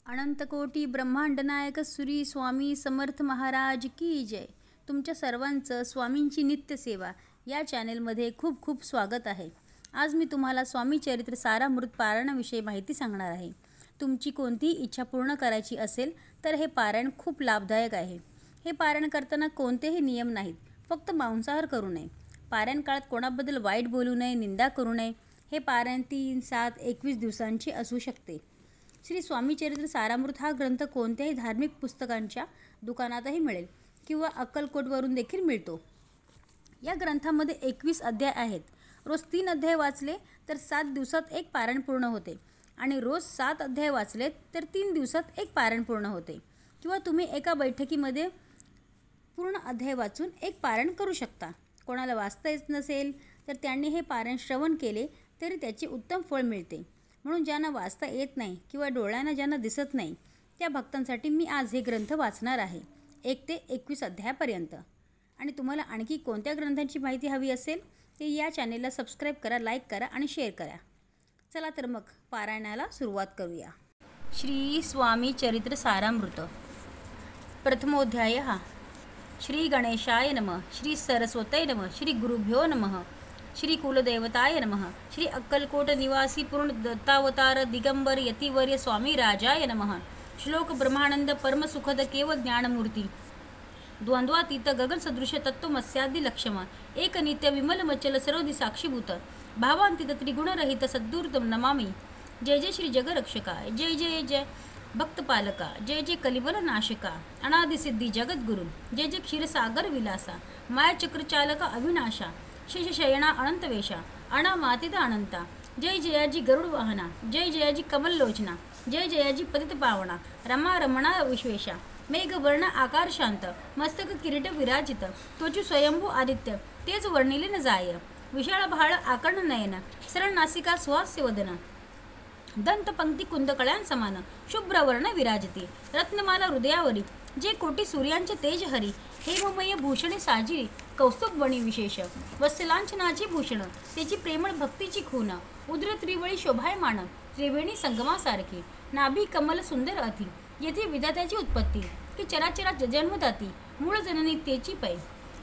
अनंतकोटी ब्रह्मांडनायक श्री स्वामी समर्थ महाराज की जय. तुमच्या सर्वांचं स्वामींची नित्यसेवा या चॅनेलमध्ये खूप खूप स्वागत आहे. आज मी तुम्हाला स्वामी चरित्र सारामृत पारायणाविषयी माहिती सांगणार आहे. तुमची कोणतीही इच्छा पूर्ण करायची असेल तर हे पारायण खूप लाभदायक आहे. हे पारायण करताना कोणतेही नियम नाहीत, फक्त मांसाहार करू नये. पारायण काळात कोणाबद्दल वाईट बोलू नये, निंदा करू नये. हे पारायण 3, 7, 21 दिवसांचे असू शकते. श्री स्वामी चरित्र सारामृत हा ग्रंथ कोणत्याही धार्मिक पुस्तकांच्या दुकानातही मिळेल किंवा अक्कलकोटवरून देखील मिळतो. या ग्रंथामध्ये 21 अध्याय आहेत. रोज 3 अध्याय वाचले तर 7 दिवसात एक पारायण पूर्ण होते आणि रोज 7 अध्याय वाचले तर 3 दिवसात एक पारायण पूर्ण होते. किंवा तुम्ही एका बैठकीमध्ये पूर्ण अध्याय वाचून एक पारायण करू शकता. कोणाला वाचता येत नसेल तर त्यांनी हे पारायण श्रवण केले तरी त्याचे उत्तम फळ मिळते. म्हणून ज्यांना वाचता येत नाही किंवा डोळ्यांना ज्यांना दिसत नाही त्या भक्तांसाठी मी आज हे ग्रंथ वाचणार आहे 1 ते 21 अध्यायापर्यंत. आणि तुम्हाला आणखी कोणत्या ग्रंथांची माहिती हवी असेल ते या चॅनेलला सबस्क्राईब करा, लाईक करा आणि शेअर करा. चला तर मग पारायणाला सुरुवात करूया. श्री स्वामी चरित्र सारामृत. प्रथमोध्याय. श्री गणेशाय नमः. श्री सरस्वतये नमः. श्री गुरुभ्यो नमः. श्री कुलदेवताय नमः. श्री अक्कलकोट निवासी पूर्ण दत्तावतार दिगंबर यतिवर्य स्वामी राजाय नमः. श्लोक ब्रह्मानंद परमसुखद केवळ ज्ञानमूर्ती द्वंद्वातीत गगन सदृश तत्वमस्यादि लक्ष्म एक नित्य विमल मचल सर्वदि साक्षीभूत भावांतित त्रिगुणरहित सद्गुरुत नमामि. जय जय श्री जगरक्षका. जय जय जय भक्तपालका. जय जय कलिबल नाशका. अनादिसिद्धी जगद्गुरु. जय जय क्षीरसागर विलासा. मायाचक्रचालका अविनाशा. शेषशयना अनंतवेशा. अनामातीत अनंता. जय जयाजी गरुड वाहना. जय जयाजी कमललोचना. जय जयाजी पतित पावना. रमा रमणा विश्वेशा. मेघवर्ण आकार शांत. मस्तक किरीट विराजित. त्वचु स्वयंभू आदित्य तेज वर्णिले न जाय. विशाळ भाळ आकर्ण नयन. सरळ नासिका सुहास्य वदन. दंत पंक्ती कुंदकळ्यांसमान. शुभ्रवर्ण विराजिती. रत्नमाला हृदयावरी. जे कोटी सूर्यांचे तेज हरी. हेममय भूषणे साजिरी. कौस्तुभ बणी विशेष. वत्सलांचनाची भूषण. त्याची प्रेमळ भक्तीची खून. उद्र त्रिवळी शोभायमान. त्रिवेणी संगमासारखी. नाभी कमल सुंदर अति. येथे विधात्याची उत्पत्ती की चराचरा जन्मदाती. मूळ जननी तेची पै.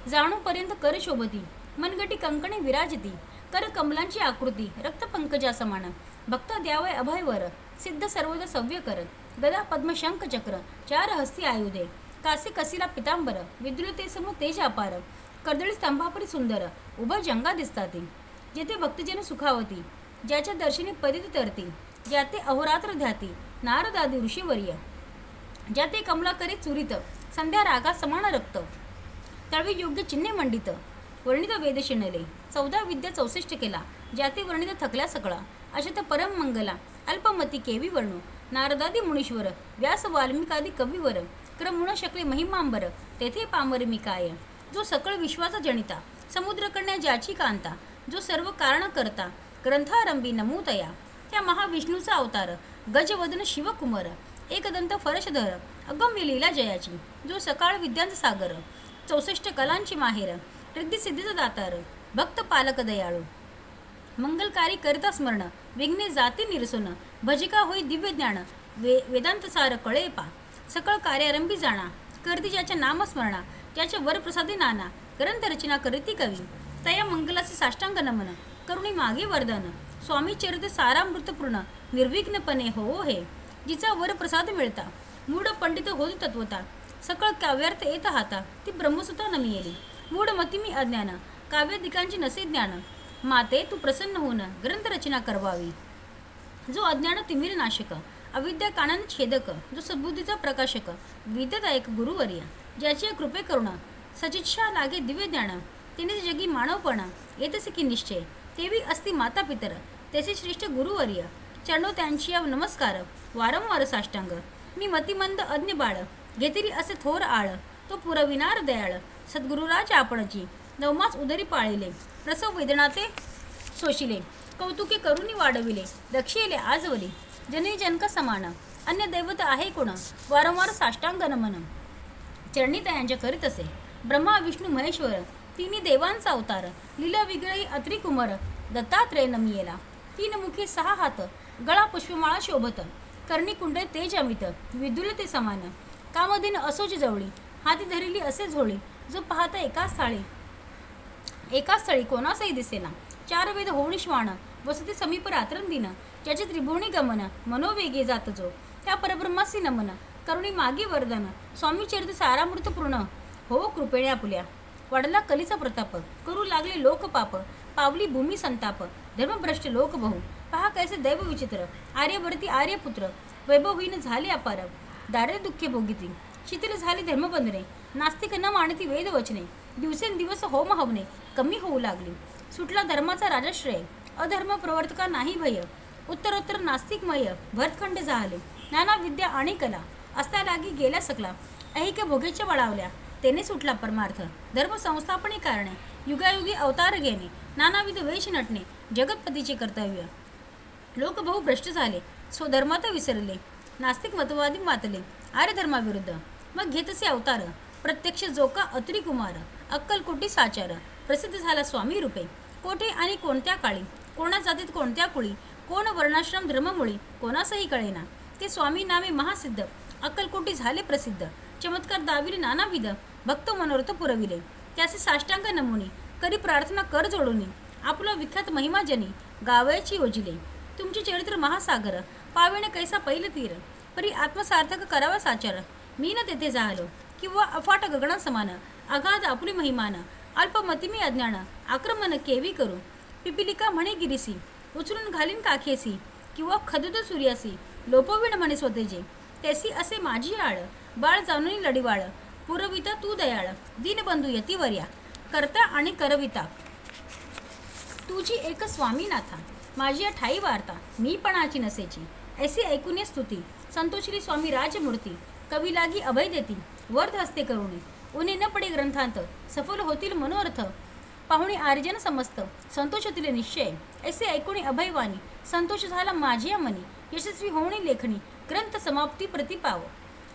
जाणूपर्यंत कर शोभती. मनगटी कंकणे विराजती. कर कमलांची आकृती. रक्तपंकजा समान. भक्त द्यावय अभयवर. सिद्ध सर्वदा सव्य कर. गदा पद्म शंख चक्र. 4 हस्ती आयुधे. कासे कसिला पितांबर. विद्युलते सम तेज अपार. कर्दळी स्तंभापरी सुंदर. उभा जंगा दिसताती. जेथे भक्तजन सुखावती. ज्याच्या दर्शनी पदित तरती. ज्याते अहोरात्र ध्याती. नारदादी ऋषीवर्य. ज्याते कमला करी चुरित. संध्या रागा समान रक्त. तळवी योग्य चिन्हे मंडित. वर्णित वेद शिणले. 14 विद्या 64 केला. ज्याते वर्णित थकल्या सकळा. अशत परम मंगला. अल्पमती केवी वर्णू. नारदादी मुनीश्वर. व्यास वाल्मिकादी कविवर. क्रमुण शकले महिमांबर. तेथे पामर मी काय. जो सकळ विश्वाचा जनिता. समुद्र कन्या ज्याची कांता. जो सर्व कारण करता. ग्रंथारंभी नमूतया. त्या महाविष्णूचा अवतार. गजवदन शिवकुमार. एकदंत फरशधर. अगम्य लीला जयाची. जो सकाळ विद्यांचा सागर. 64 कलांची माहेर. रिद्धी सिद्धीचा दातार. भक्त पालक दयाळू. मंगलकारी करिता स्मरण. विघ्ने जाती निरसोन. भजिका होई दिव्य ज्ञान. वेदांत सार कळे पा. सकळ कार्यारंभी जाणा. करती ज्याच्या नामस्मरणा. ज्याच्या वरप्रसादी नाना. ग्रंथ रचना करीती कवी. तया मंगलाचे साष्टांग नमन. करुणी मागे वरदान. स्वामी चरित्र सारामृतपूर्ण. निर्विघ्नपणे हो हे. जिचा वरप्रसाद मिळता. मूढ पंडित होती तत्वता. सकळ काव्यार्थ येत हाता. ती ब्रह्मसुता नमियेली. मूढ मती मी अज्ञान. काव्यादिकांची नसे ज्ञान. माते तू प्रसन्न होऊन ग्रंथरचना करवावी. जो अज्ञान तिमिर नाशक. अविद्या कानन छेदक. जो सद्बुद्धीचा प्रकाशक. विद्यादायक गुरुवर्य. ज्याची कृपे करुण. सचिच्छा लागे दिव्य ज्ञान. तिने जगी मानवपणा. येतसे की निश्चय. तेवी असती माता पितर. त्याचे श्रेष्ठ गुरुवर्य. चरणो त्यांची नमस्कार. वारंवार साष्टांग. मी मतिमंद अज्ञ बाळ. घेतिरी असे थोर आळ. तो पुरविनार दयाळ. सद्गुरुराज आपणची. नवमास उदरी पाळिले. प्रसव वेदनाते सोशिले. कौतुके करुणी वाढविले. रक्षिले आजवली. जनी जनक समान. अन्य दैवत आहे कोण. वारंवार साष्टांग नमन. चरणी तयांच्या करीत असे. ब्रह्मा विष्णू महेश्वर. तिन्ही देवांचा अवतार. लीला विग्रही अत्रिकुमार. दत्तात्रय नमियेला. 3 मुखे 6 हात. गळा पुष्पमाळा शोभत. कर्णी कुंडे तेज अमित विदुल ते समान कामधेन असोच जवळी हाती धरिली असे झोळी जो पाहता एकाच स्थळी कोणासही दिसेना चार वेद होऊन श्वान वसती समीप रात्रं दिन ज्याचे त्रिभुवनी गमन मनोवेगे जात जो त्या परब्रह्मासी नमन करुणी मागे वरदान स्वामी चरित सारामृत पूर्ण हो कृपेने आपुल्या वाढला कलीचा प्रताप करू लागले लोक पाप पावली भूमी संताप धर्मभ्रष्ट लोक बहु पहा कैसे दैव विचित्र आर्यभरती आर्यपुत्र वैभवहीन झाले अपार दारिद्र्य दुःखे भोगिती शिथिल झाली धर्मबंधने नास्तिक न मानती वेद वचने दिवसेंदिवस होम हवने कमी होऊ लागली सुटला धर्माचा राजाश्रय अधर्म प्रवर्तका नाही भय उत्तरोत्तर नास्तिकमय भरतखंड झाले नाना विद्या आणि कला असता लागी गेल्या सकला ऐहिक भोगेच्या बळावल्या तेने सुटला परमार्थ धर्म संस्थापने कारणे युगायुगी अवतार घेणे नानाविध वेश नटणे जगतपतीचे कर्तव्य लोक बहु भ्रष्ट झाले स्वधर्मात विसरले नास्तिक मतवादी मातले आर्य धर्माविरुद्ध मग घेतसे अवतार प्रत्यक्ष जोका अत्रि कुमार अक्कलकोटी साचार प्रसिद्ध झाला स्वामी रूपे कोठे आणि कोणत्या काळी कोणा जातीत कोणत्या कुळी कोण वर्णाश्रम धर्ममुळी कोणासही कळेना ते स्वामी नामे महासिद्ध अक्कलकोटी झाले प्रसिद्ध चमत्कार दाविले नानाविध भक्त मनोरथ पुरविले त्याचे साष्टांग नमुनी करी प्रार्थना कर जोडूनी आपला विख्यात महिमाजनी गावयाची योजिले तुमचे चरित्र महासागर पावेणे कैसा पैल तीर परी आत्मसार्थक करावा साचार मी न तेथे जाहलो किंवा अफाट गगना समान अगाध आपुली महिमान अल्पमती मी अज्ञान आक्रमण केवी करू पिपिलिका म्हणे गिरीसी उचलून घालीन काखेसी किंवा खदुद सूर्यासी लोपविण म्हणे स्वतेजे त्यासी असे माझी आळ बाळ जाणून लढीवाळ पुरविता तू दयाळ दीनबंधू यतिवर्या करता आणि करविता तुझी एक स्वामीनाथा माझी ठाई वार्ता मी पणाची नसेची ऐसी ऐकून स्तुती संतोषी स्वामी राजमूर्ती कवी लागी अभय देती वर्ध हस्ते करुणी उन्हे न पडे ग्रंथांत सफल होतील मनोरथ पाहुणे आर्जन समस्त संतोष होतील निश्चय ऐसे ऐकून अभयवाणी संतोष झाला माझ्या मनी यशस्वी होणे लेखणी ग्रंथ समाप्ती प्रतिपाव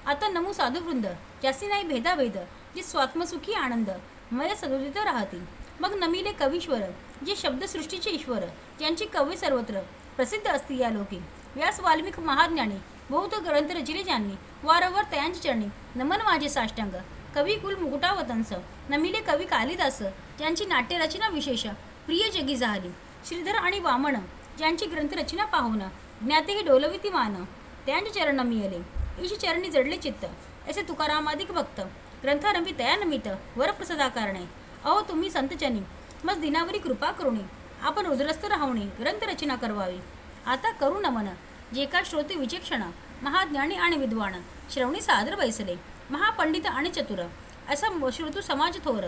आता नमू साधुवृंद जास्ती नाही भेदाभेद जे स्वात्मसुखी आनंद मय सदोदित राहतील मग नमिले कवीश्वर जे शब्दसृष्टीचे ईश्वर ज्यांची कवी सर्वत्र प्रसिद्ध असती या लोकी व्यास वाल्मिक महाज्ञानी बहुत ग्रंथ रचिले ज्यांनी वारंवार तयांची चरणी नमन माझे साष्टांग कवी कुल मुकुटावतंस नमिले कवी कालिदास ज्यांची नाट्यरचना विशेष प्रिय जगी झाली श्रीधर आणि वामन ज्यांची ग्रंथरचना पाहून ज्ञातेही डोलविती मान त्यांचे चरण मिळाले ईश चरणी जडले चित्त ऐसे तुकारामादिक भक्त ग्रंथारंभी तयानमित वरप्रसादा कारणे अहो तुम्ही संतजनी मग दिनावरी कृपा करुणी आपण रुद्रस्थ राहणे ग्रंथरचना करवावी आता करू नमन जे का श्रोते विचक्षण महाज्ञानी आणि विद्वान श्रवणी सादर बैसले महापंडित आणि चतुर असा श्रोतू समाज थोर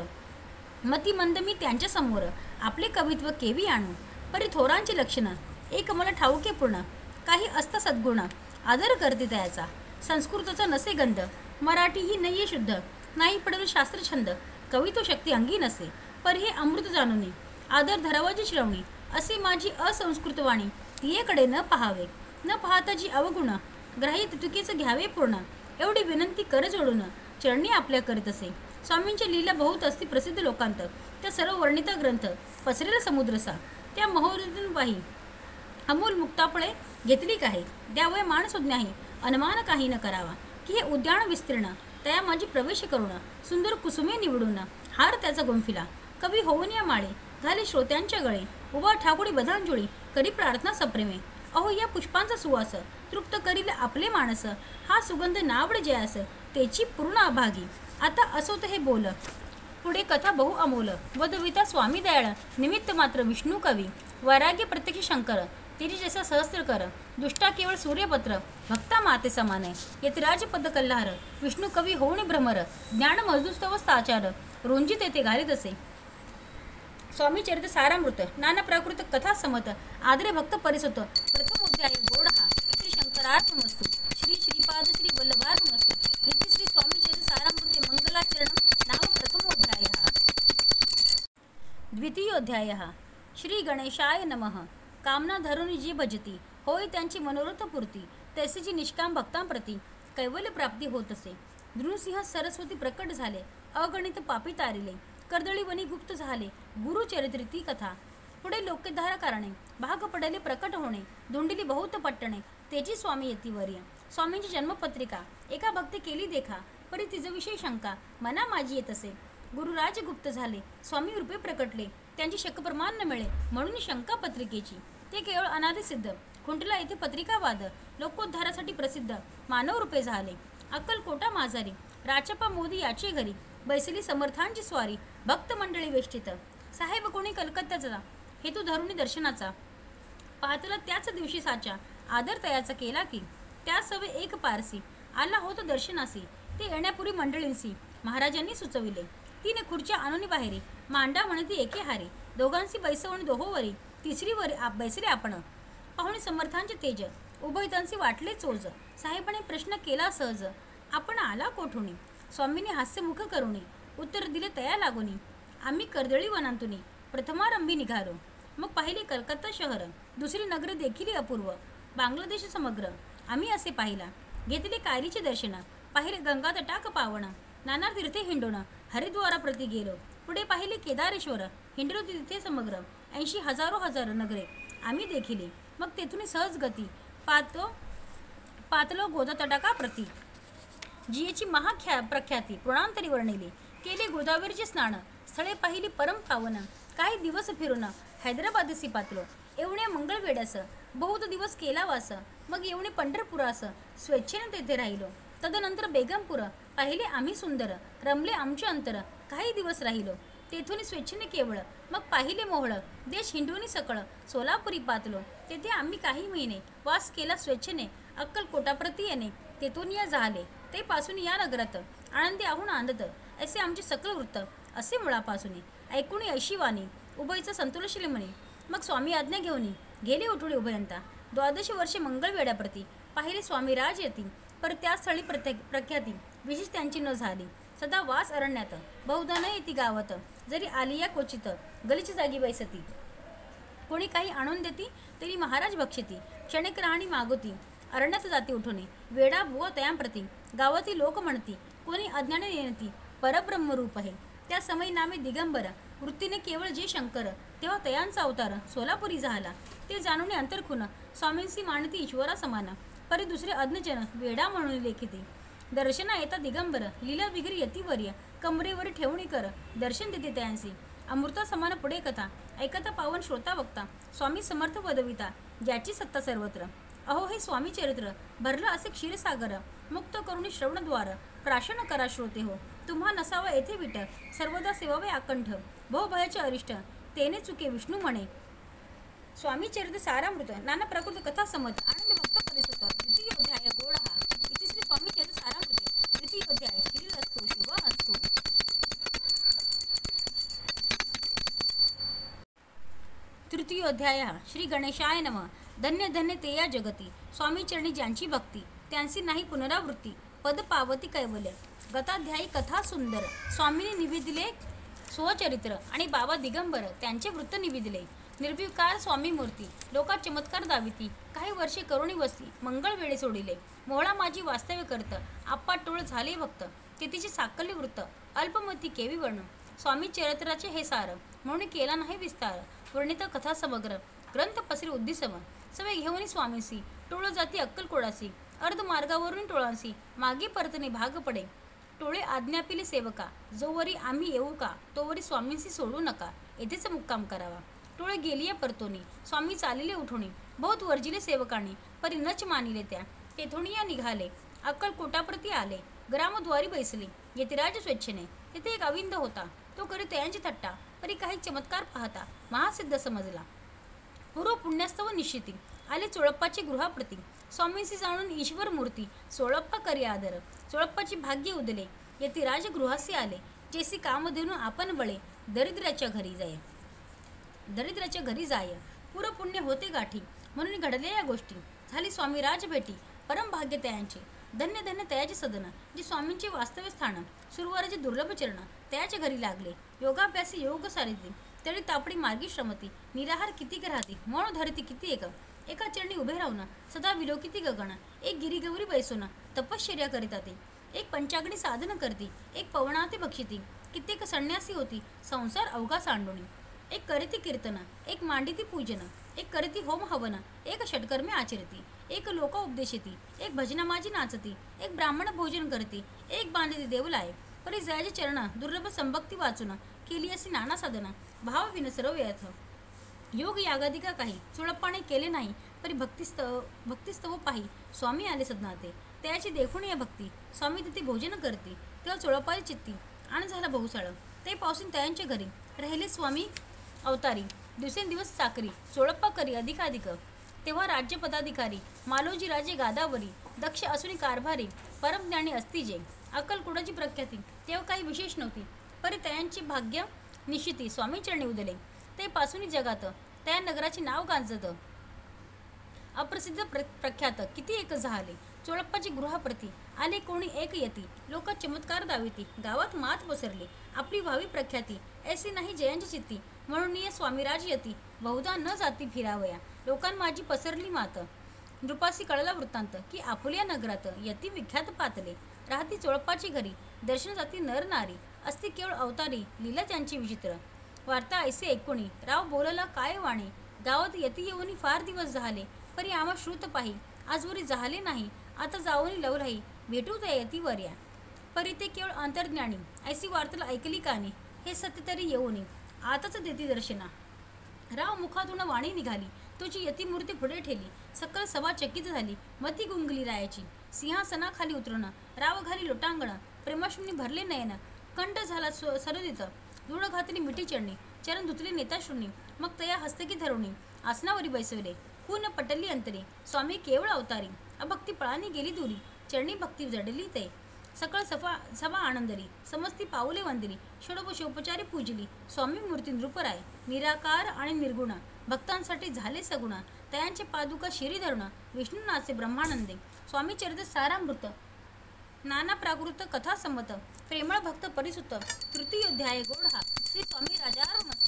मती मंद मी त्यांच्या समोर आपले कवित्व केवी आणू परी थोरांची लक्षणं एक मला ठाऊके पूर्ण काही असता सद्गुण आदर करते त्याचा संस्कृतचा नसे गंध मराठी ही नये शुद्ध नाही पडेल शास्त्र छंद कवित्व शक्ती अंगी नसे पर हे अमृत जाणून आदर धरावाची श्रवणी असे माझी असंस्कृत वाणी तियेकडे न पाहावे न पाहता जी अवगुण ग्राह्य तितुकीच घ्यावे पूर्ण एवढी विनंती कर जोडून चरणी आपल्या करीत असे स्वामींची लीला बहुत असती प्रसिद्ध लोकांत त्या सर्व वर्णित ग्रंथ पसरेल समुद्रसा त्या महोदून पाही अमूल मुक्तापळे घेतली काही द्यावय मान सुज्ञाही अनुमान काही न करावा की हे उद्यान विस्तीर्ण त्या माझी प्रवेश करून सुंदर कुसुमे निवडून हार त्याचा गुंफिला कवी होऊन या माळे घाले श्रोत्यांच्या गळे उभा ठाकुडी बधांजुळी करी प्रार्थना सप्रेमे अहो या पुष्पांचा सुवास तृप्त करील आपले माणस हा सुगंध नावड जयास तेची पूर्ण अभागी आता असोत हे बोल पुढे कथा बहु अमोल वदविता स्वामी दयाळ निमित्त मात्र विष्णू कवी वैराग्य प्रत्यक्ष शंकर तिरी जैसा सहस्त्र कर दुष्टा केवळ सूर्यपत्र भक्ता माते समान यतिराज पद कल्हार विष्णू कवी होऊन भ्रमर ज्ञान मजदुस्तव साचार रुंजित येते घालीत असे स्वामी चरित सारामृत नाना प्राकृत कथा समत आदरे भक्त परिसत प्रथम अध्याय गोड हा श्री शंकरार्पणमस्तु श्री श्रीपाद श्री वल्लभार्पणमस्तु नित्य श्री स्वामी चरित सारामृते मंगलाचरणम नाम प्रथमोऽध्यायः द्वितीयोऽध्यायः श्री गणेशाय नमः कामना धरून जी भजती होय त्यांची मनोरथ पूर्ती तैसे जी निष्काम भक्तांप्रती कैवल्य प्राप्ती होत असे नृसिंह सरस्वती प्रकट झाले अगणित पापी तारिले कर्दळी वनी गुप्त झाले गुरुचरित्री ती कथा पुढे लोकधारा कारणे भाग पडले प्रकट होणे धुंडिली बहुत पट्टणे तेची स्वामी यतीवर्य. स्वामींची जन्मपत्रिका एका भक्ती केली देखा, परी तिजविषयी शंका मना माझी येत असे. गुरुराज गुप्त झाले, स्वामी रूपे प्रकटले, त्यांची शक प्रमाण न मिळे, म्हणून शंका पत्रिकेची. ते केवळ अनादि सिद्ध, खुंटला येथे पत्रिकावाद, लोकोद्धारासाठी प्रसिद्ध, मानव रूपे झाले. अक्कलकोटा माझारी, राचप्पा मोदी याचे घरी, बैसली समर्थांची स्वारी, भक्त मंडळी वेष्टित. साहेब कोणी कलकत्त्याचा, हेतू धरुणी दर्शनाचा, पाहतला त्याच दिवशी साचा, आदर तयाचा केला की. त्या सवे एक पारसी, आला होतो दर्शनासी, ते येण्यापूर्वी मंडळींसी महाराजांनी सुचविले. 3 खुर्च्या आणून बाहेरी, मांडा म्हणती एके हारी, दोघांशी बैसवणी दोहोवरी, तिसरी वरी बैसले आपण. पाहुणे समर्थांचे तेज, उभयतांशी वाटले चोज, साहेबाने प्रश्न केला सहज, आपण आला कोठुनी. स्वामींनी हास्यमुख करुणी, उत्तर दिले तया लागुनी, आम्ही कर्दळी वनांतुनी, प्रथमारंभी निघालो. मग पाहिले कलकत्ता शहर, दुसरी नगरे देखील अपूर्व, बांगलादेश समग्र, आम्ही असे पाहिला. घेतले कायरीचे दर्शन, पाहिले गंगा तटाक पावन, नाना तीर्थे हिंडोन, हरिद्वाराप्रती गेलो. पुढे पाहिले केदारेश्वर, हिंडलो तिथे समग्र, 80,000 नगरे आम्ही देखिले. मग तेथून सहज गती, पातलो गोदा तटाकाप्रती, जियेची प्रख्याती पुराणांतरी वर्णिली. केले गोदावरीचे स्नान, स्थळे पाहिली परम पावन, काही दिवस फिरून हैदराबादसी पातलो. एवढे मंगळवेड्यास बहुत दिवस केला वास, मग एवढे पंढरपुरास स्वेच्छेने तेथे राहिलो. तदनंतर बेगमपूर पाहिले आम्ही सुंदर, रमले आमचे अंतर, काही दिवस राहिलो. तेथून स्वेच्छेने केवळ, मग पाहिले मोहळ, देश हिंडवणी सकळ, सोलापुरी पातलो. तेथे आम्ही काही महिने वास केला स्वेच्छेने, अक्कलकोटाप्रती येणे, तेथून या झाले, ते पासून या नगरात आनंदी आहून आनंदत, असे आमचे सकल वृत्त. असे मुळापासून ऐकून अशी वाणी, उभयचं संतुलशील म्हणे. मग स्वामी आज्ञा घेऊन गेले उठुळे उभयंता. 12 वर्षे मंगळवेड्याप्रती पाहिले स्वामी राज येती, पर त्या स्थळी प्रख्याती विशेष त्यांची न झाली. सदा वास अरण्यात, बहुधा न येती गावात, जरी आली या क्वचित, गलीची जागी बैसती. कोणी काही आणून देती, तरी महाराज भक्षती, क्षणिक राहणी मागोती, अरण्यात जाती उठून, वेडा बुवा तयांप्रती, गावातील लोक म्हणती, कोणी अज्ञाने नेणती, परब्रह्मरूप आहे. त्या समयी नामे दिगंबर, वृत्तीने केवळ जे शंकर, तेव्हा तयांचा अवतार सोलापुरी झाला. ते जाणून अंतरखून, स्वामींशी मानती ईश्वरा समान, परी दुसरे अज्ञजन वेडा म्हणून लेखिती. दर्शना येता दिगंबर, लीला विघ्री यतीवर्य, कमरेवर ठेवणी कर, दर्शन देते तयांसी. अमृता समान पुढे कथा, ऐकता पावन श्रोता वक्ता, स्वामी समर्थ पदविता, ज्याची सत्ता सर्वत्र. अहो हे स्वामी चरित्र, भरलं असे क्षीरसागर, मुक्त करुणी श्रवणद्वार, प्राशन करा श्रोते हो, तुम्हा नसावा येथे विट, सर्वदा सेवावे आकंठ, भवभयाचे अरिष्ट, तेने चुके विष्णू म्हणे. स्वामी चरित्र सारामृत, नाना प्रकृत कथा समत, आनंद भक्त परिसुत, द्वितीय अध्याय गोड हा. इथे श्री स्वामी चरित्र सारामृते, द्वितीय अध्याय, श्रीरस्तु शुभ अस्तु. तृतीय अध्याय, श्री गणेशाय नमः. धन्य धन्य ते या जगती, स्वामी चरणी ज्यांची भक्ती, त्यांची नाही पुनरावृत्ती, पद पावती कैवल्य. गताध्यायी कथा सुंदर, स्वामींनी निवेदिले स्वचरित्र, आणि बाबा दिगंबर त्यांचे वृत्त निवेदिले. निर्विकार स्वामी मूर्ती, लोकात चमत्कार दाविती, काही वर्षे करुणी वस्ती, मंगळ वेळे सोडिले, मोहळा माझी वास्तव्य करत, आप्पा टोळ झाले भक्त, तेथीचे साकल्य वृत्त, अल्पमती केवी वर्ण. स्वामी चरित्राचे हे सार, म्हणून केला नाही विस्तार, वर्णित कथा समग्र, ग्रंथ पसरी उद्दिसम. सवे घेऊन स्वामीसी, टोळ जाती अक्कलकोडासी, अर्ध मार्गावरून टोळांसी, मागे परतणे भाग पडे. टोळे आज्ञापिले सेवका, जोवरी आम्ही येऊ का, तोवरी स्वामींशी सोडू नका, येथेच मुक्काम करावा. टोळे गेलिया परतोनी, स्वामी चालिले उठोनी, बहुत वर्जिले सेवकांनी, परी नच मानिले त्या. तेथून या निघाले, अक्कलकोटाप्रती आले, ग्रामद्वारी बैसले, यतिराज स्वेच्छेने. तेथे एक अविंद होता, तो करी तयांची थट्टा, परी काही चमत्कार पाहता महासिद्ध समजला. पूर्व पुण्यस्तव निश्चिती, आले चोळप्पाची गृहाप्रती, स्वामींशी जाणून ईश्वर मूर्ती, सोळप्पा करी आदर, चोळप्पाची भाग्य उदले, यतिराज गृहासी आले, जेसी काम देऊन आपण बळे, दरिद्राच्या घरी जाय. पूर्व पुण्य होते गाठी, म्हणून घडल्या या गोष्टी, झाली स्वामी राज भेटी, परम भाग्य तयांचे. धन्य धन्य तयाचे सदन, जे स्वामींचे वास्तव्य स्थान, सुरवाराचे दुर्लभ चरण, तयाच्या घरी लागले. योगाभ्यासी योग सारिती, तळी तापडी मार्गी श्रमती, निराहार किती राहती, मौन धरती किती एका चरणी उभे राहून, सदा विलोकिती गगन, एक गिरिगौरी बैसोन, तपश्चर्या करिता ते, एक पंचाग्नी साधन करती, एक पवनाते भक्षिती, कित्येक संन्यासी होती, संसार अवघा सांडोणी. एक करीती कीर्तन, एक मांडिती पूजन, एक करती होम हवन, एक षटकर्मे आचरती, एक लोक उपदेशती, एक भजनामाजी नाचती, एक ब्राह्मण भोजन करती, एक बांधती देवलाय. परी जयाची चरण दुर्लभ संभक्ती वाचून, केली अशी नाना साधना, भाव विन सर्व व्यर्थ. योग यागादिका काही चोळप्पाने केले नाही, परी भक्तिस्तव पाही स्वामी आले सदनाते. त्याची देखून या भक्ती स्वामी तिथे भोजन करती. तेव्हा चोळप्पाची चित्ती आण झाला बहुसाळ. ते पावसून तयांच्या घरी राहिले स्वामी अवतारी. दिवसेंदिवस चाकरी चोळप्पा करी अधिकाधिक. तेव्हा राज्य पदाधिकारी मालोजी राजे गादावरी. दक्ष असुनी कारभारी परमज्ञानी असती जे. अक्कलकोटाची प्रख्याती तेव्हा काही विशेष नव्हती, परी तयांची भाग्य निश्चिती स्वामी चरणी उदले. ते पासून जगात त्या नगराचे नाव गाजत. अप्रसिद्ध प्रख्यात किती एक झाले. चोळप्पाची गृहाप्रती आले कोणी एक यती. लोक चमत्कार दाविती, गावात मात पसरली. आपली व्हावी प्रख्याती ऐसी नाही जयांची चित्ती. म्हणून ये स्वामीराज यती बहुधा न जाती फिरावया. लोकां माझी पसरली मात. नृपासी कळला वृत्तांत की आपुल्या नगरात यती विख्यात पातले. राहती चोळप्पाची घरी दर्शन जाती नर नारी. असती केवळ अवतारी लीला त्यांची विचित्र. वार्ता ऐसे ऐकुणी राव बोलला काय वाणी. गावात यती येऊनी फार दिवस झाले, परी आम्हा श्रुत पाही आजवरी झाले नाही. आता जाऊनी लवराही भेटू त्या यतीवर या. परी ते केवळ अंतर्ज्ञानी ऐसी वार्ताला ऐकली कानी. हे सत्य तरी येऊनी आताच देती दर्शना. राव मुखातून वाणी निघाली, तुझी यतीमूर्ती पुढे ठेली. सकल सभा चकित झाली, मती गुंगली रायाची. सिंहासनाखाली उतरून राव घाली लोटांगण. प्रेमाश्रूंनी भरले नयन, कंठ झाला सरोदित. धूळ घातली मिठी चरणी, चरण धुतले नेताश्रूंनी. मग तया हस्तकी धरुणी आसनावरी बैसवले. खून पटली अंतरी स्वामी केवळ अवतारी. अभक्ती पळानी गेली दुरी, चरणी भक्ती जडली ते. सकळ सभा आनंदली, समस्ती पाऊले वंदली. षोडोपचारी पूजली स्वामी मूर्ती नृपराय. निराकार आणि निर्गुण भक्तांसाठी झाले सगुण. तयांचे पादुका शिरी धरुण विष्णू नाचे ब्रह्मानंदे. स्वामी चरित सारामृत नाना प्राकृत कथा संमत. प्रेमळ भक्त परिसुत तृतीयोध्याय गोड हा. श्री स्वामी राजार्पणमस्तु.